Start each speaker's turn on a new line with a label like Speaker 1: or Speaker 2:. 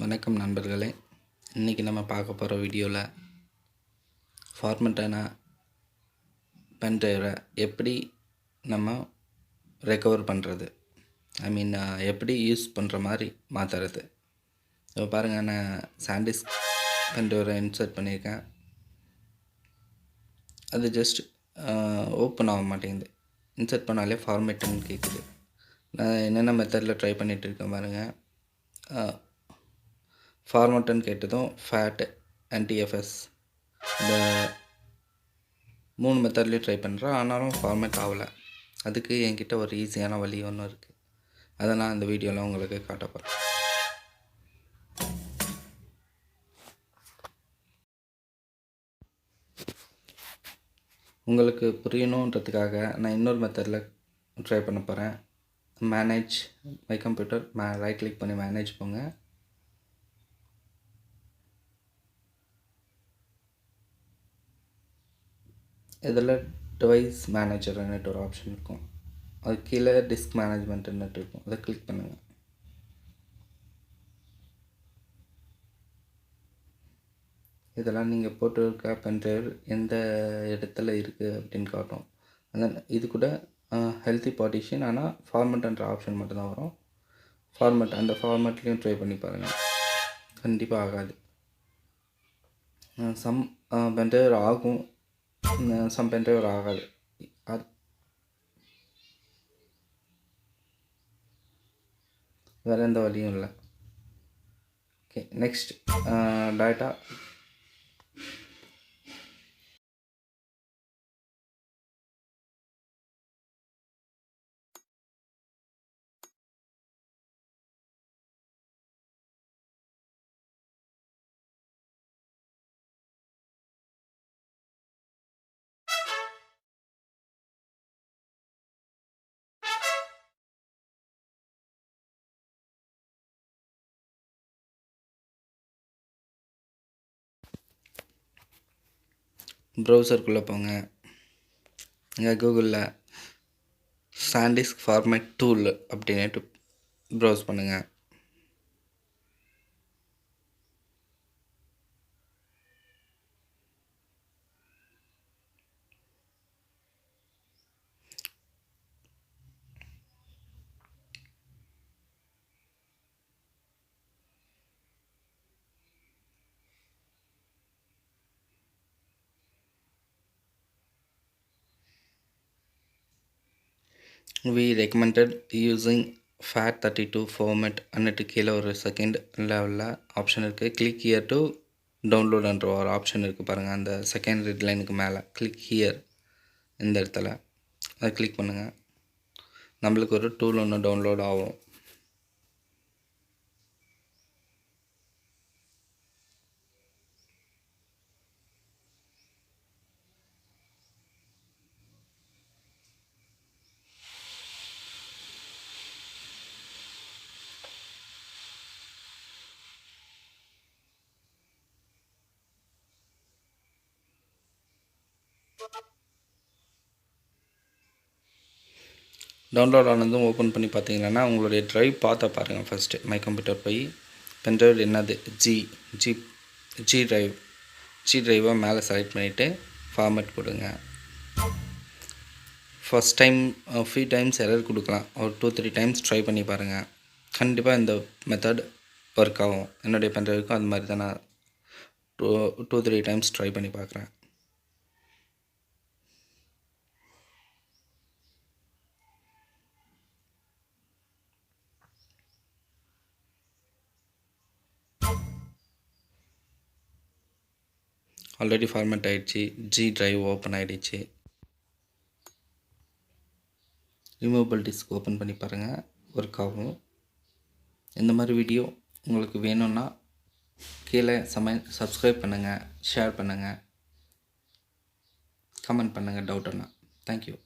Speaker 1: வணக்கம் நண்பர்களே. இன்றைக்கி நம்ம பார்க்க போகிற வீடியோவில் ஃபார்மட்டான பென்ட்ரைவை எப்படி நம்ம ரெக்கவர் பண்ணுறது, எப்படி யூஸ் பண்ணுற மாதிரி மாற்றுறது. இப்போ பாருங்கள், நான் சாண்டிஸ்க் பென்ட்ரைவை இன்சர்ட் பண்ணியிருக்கேன். அது ஜஸ்ட் ஓப்பன் ஆக மாட்டேங்குது. இன்சர்ட் பண்ணாலே ஃபார்மேட்டுன்னு கேட்குது. நான் என்னென்ன மெத்தடில் ட்ரை பண்ணிகிட்டு இருக்கேன் பாருங்கள். ஃபார்மட்டுன்னு கேட்டதும் ஃபேட் அண்ட் டிஎஃப்எஸ் இந்த 3 மெத்தட்லேயும் ட்ரை பண்ணுறேன். ஆனாலும் ஃபார்மேட் ஆகலை. அதுக்கு என்கிட்ட ஒரு ஈஸியான வழி ஒன்று இருக்குது. அதை நான் இந்த வீடியோவில் உங்களுக்கு காட்ட போகிறேன். உங்களுக்கு புரியணுன்றதுக்காக நான் இன்னொரு மெத்தடில் ட்ரை பண்ண போகிறேன். Manage my computer, right click பண்ணி மேனேஜ் போங்க. இதில் டிவைஸ் மேனேஜர்னு ஒரு ஆப்ஷன் இருக்கும். அது கீழே டிஸ்க் மேனேஜ்மெண்ட்னு இருக்கும். அதை கிளிக் பண்ணுங்கள். இதெல்லாம் நீங்கள் போட்டிருக்க பென்ட்ரைவ் எந்த இடத்துல இருக்குது அப்படின்னு காட்டும். இது கூட ஹெல்த்தி பார்ட்டிஷன், ஆனால் ஃபார்மட்ன்ற ஆப்ஷன் மட்டும்தான் வரும். அந்த ஃபார்மட்லேயும் ட்ரை பண்ணி பாருங்கள். கண்டிப்பாக ஆகாது. சம் பென்ட்ரைவ் ஆகும், சம் பென்ட்ரைவ் ஆகாது. அது வேறு எந்த வழியும் இல்லை. ஓகே, நெக்ஸ்ட் டேட்டா ப்ரௌசருக்குள்ளே போங்க. இங்கே கூகுளில் சாண்டிஸ்க் ஃபார்மேட் டூல் அப்படின்ட்டு ப்ரௌஸ் பண்ணுங்கள். We recommended using FAT32 format அன்னிட்டு கீழே ஒரு செகண்ட் லெவலில் ஆப்ஷன் இருக்குது. கிளிக் ஹியர் டு டவுன்லோடுன்ற ஒரு ஆப்ஷன் இருக்குது பாருங்கள். அந்த செகண்ட் ரெட் லைனுக்கு மேலே கிளிக் ஹியர், இந்த இடத்துல அதை கிளிக் பண்ணுங்கள். நம்மளுக்கு ஒரு டூல் ஒன்று டவுன்லோட் ஆகும். டவுன்லோட் ஆனதும் ஓப்பன் பண்ணி பார்த்தீங்கன்னா உங்களுடைய ட்ரைவ் பார்த்த பாருங்கள். ஃபஸ்ட்டு மை கம்ப்யூட்டர் போய் பென்ட்ரைவ் என்னது ஜி ட்ரைவை மேலே செலக்ட் பண்ணிவிட்டு ஃபார்மேட் கொடுங்க. First time free times error கொடுக்கலாம். ஒரு 2-3 டைம்ஸ் ட்ரை பண்ணி பாருங்கள். கண்டிப்பாக இந்த மெத்தட் ஒர்க் ஆகும். என்னுடைய பென்ட்ரைவுக்கும் அது மாதிரி தான் நான் 2-3 டைம்ஸ் ட்ரை பண்ணி பார்க்குறேன். ஆல்ரெடி ஃபார்மேட் ஆகிடுச்சு. ஜி ட்ரைவ் ஓப்பன் ஆகிடுச்சு. ரிமூவபிள் டிஸ்க் ஓப்பன் பண்ணி பாருங்கள், ஒர்க் ஆகும். இந்த மாதிரி வீடியோ உங்களுக்கு வேணும்னா கீழே சப்ஸ்கிரைப் பண்ணுங்கள், ஷேர் பண்ணுங்கள், கமெண்ட் பண்ணுங்கள் டவுட்டுன்னா. தேங்க்யூ.